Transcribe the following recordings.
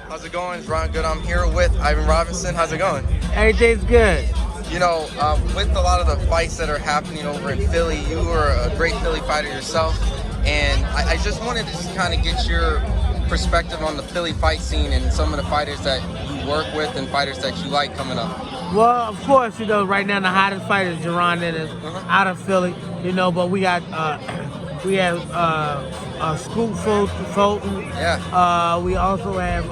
How's it going? It's Ron Good. I'm here with Ivan Robinson. How's it going? Everything's good. You know, with a lot of the fights that are happening over in Philly, you are a great Philly fighter yourself, and I just wanted to just kind of get your perspective on the Philly fight scene and some of the fighters that you work with and fighters that you like coming up. Well, of course, right now the hottest fighter is Jerron Ennis out of Philly, but we got Scoop Fulton. Yeah. We also have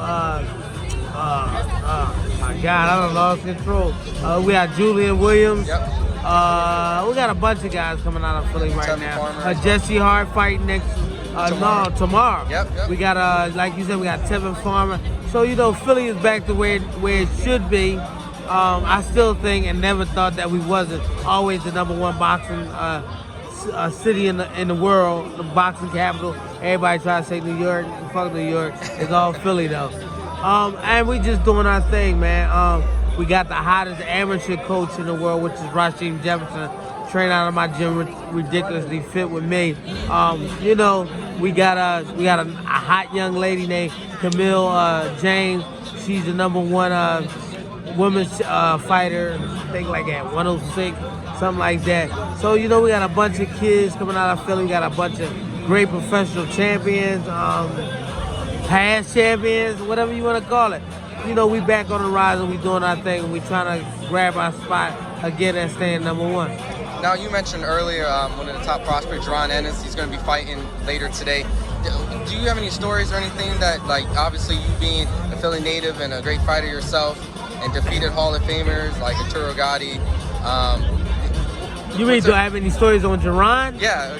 my God, I don't lost control. We got Julian Williams. Yep. We got a bunch of guys coming out of Philly right Tevin now. Farmer. Jesse Hart fighting next. Tomorrow. Yep. We got like you said, we got Tevin Farmer. So Philly is back to where it should be. I still think and never thought that we wasn't always the #1 boxing city in the world, the boxing capital. Everybody try to say New York. Fuck New York. It's all Philly though. And we just doing our thing, man. We got the hottest amateur coach in the world, which is Rasheem Jefferson. Train out of my gym, ridiculously fit with me. We got a hot young lady named Camille James. She's the #1 women's fighter, I think like at 106, something like that. So we got a bunch of kids coming out of Philly. We got a bunch of great professional champions, past champions, whatever you want to call it. We back on the rise and we doing our thing. And we trying to grab our spot again and staying #1. Now, you mentioned earlier one of the top prospects, Jerron Ennis. He's going to be fighting later today. Do you have any stories or anything that, like, obviously you being a Philly native and a great fighter yourself and defeated Hall of Famers like Arturo Gatti? You mean, do I have any stories on Jerron? Yeah.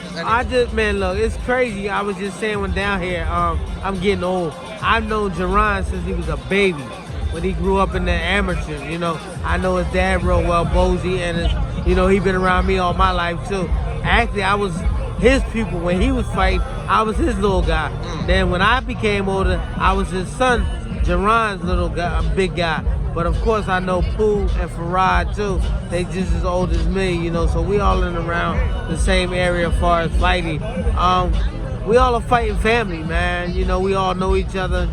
Man, look, it's crazy. I was just saying when down here, I'm getting old. I've known Jerron since he was a baby, when he grew up in the amateurs. I know his dad real well, Bozy, and he been around me all my life too. Actually, I was his pupil when he was fighting. I was his little guy. Then when I became older, I was his son, Jerron's little guy, big guy. But of course, I know Pooh and Farad too. They just as old as me, so we all in around the same area as far as fighting. We all a fighting family, man. We all know each other,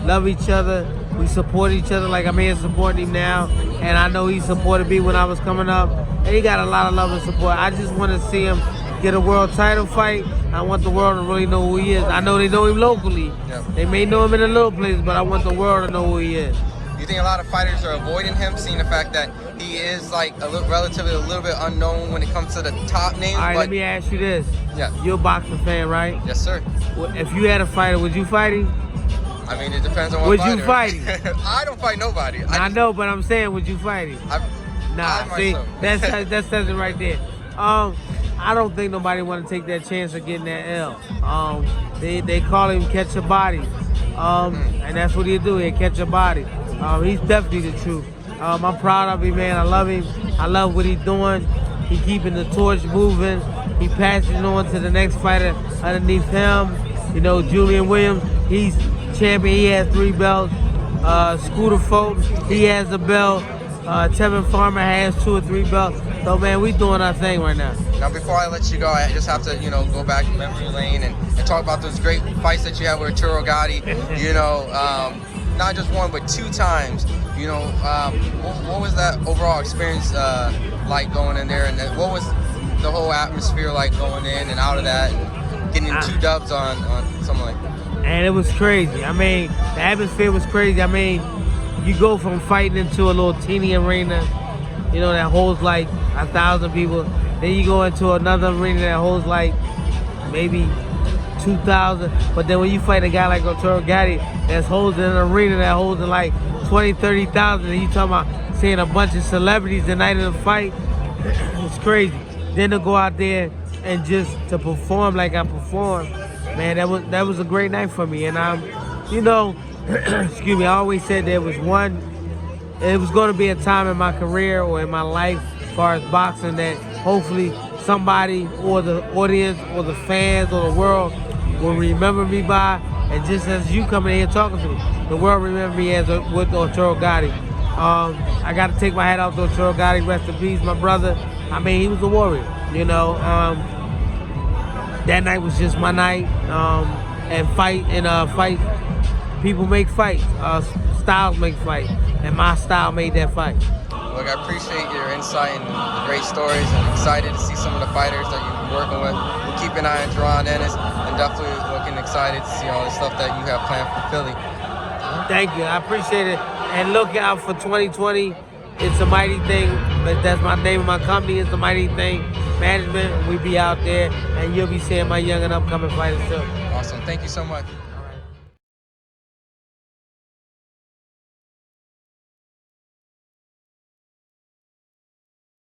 love each other. We support each other like I'm here supporting him now. And I know he supported me when I was coming up. And he got a lot of love and support. I just want to see him get a world title fight. I want the world to really know who he is. I know they know him locally. Yep. They may know him in a little place, but I want the world to know who he is. You think a lot of fighters are avoiding him, seeing the fact that he is like relatively a little bit unknown when it comes to the top names? All right, let me ask you this. Yeah. You're a boxing fan, right? Yes, sir. Well, if you had a fighter, would you fight him? I mean, it depends on what Would fighter. you fight him? I don't fight nobody. I know, but I'm saying, would you fight him? See, that says it right there. I don't think nobody want to take that chance of getting that L. They call him catch a body, and that's what he do. He catch a body. He's definitely the truth. I'm proud of him, man. I love him. I love what he's doing. He keeping the torch moving. He passing it on to the next fighter underneath him. Julian Williams, he's champion. He has 3 belts. Scooter Fulton, he has a belt. Tevin Farmer has 2 or 3 belts. So, man, we doing our thing right now. Now, before I let you go, I just have to, go back memory lane and talk about those great fights that you had with Arturo Gatti. Not just one, but 2 times. What was that overall experience like going in there, and what was the whole atmosphere like going in and out of that, and getting 2 dubs on something like that? And it was crazy. I mean, the atmosphere was crazy. I mean, you go from fighting into a little teeny arena, that holds like 1,000 people. Then you go into another arena that holds like maybe 2,000. But then when you fight a guy like Arturo Gatti that's holds in an arena that holds in like 20, 30,000, and you talking about seeing a bunch of celebrities the night of the fight, it's crazy. Then to go out there and just to perform like I performed, man, that was a great night for me. And excuse me, I always said it was going to be a time in my career or in my life as far as boxing that hopefully somebody or the audience or the fans or the world will remember me by. And just as you coming in here talking to me, the world remember me as with Arturo Gatti. I got to take my hat off to Arturo Gatti, rest in peace, my brother. I mean, he was a warrior, That night was just my night, and fight people make fights, styles make fights, and my style made that fight. Look, I appreciate your insight and the great stories. I'm excited to see some of the fighters that you've been working with. We'll keep an eye on Jerron Ennis, and definitely looking excited to see all the stuff that you have planned for Philly. Thank you, I appreciate it. And look out for 2020. It's a Mighty Thing, but that's my name of my company. It's the Mighty Thing Management. We be out there, and you'll be seeing my young and upcoming fighters too. Awesome, thank you so much.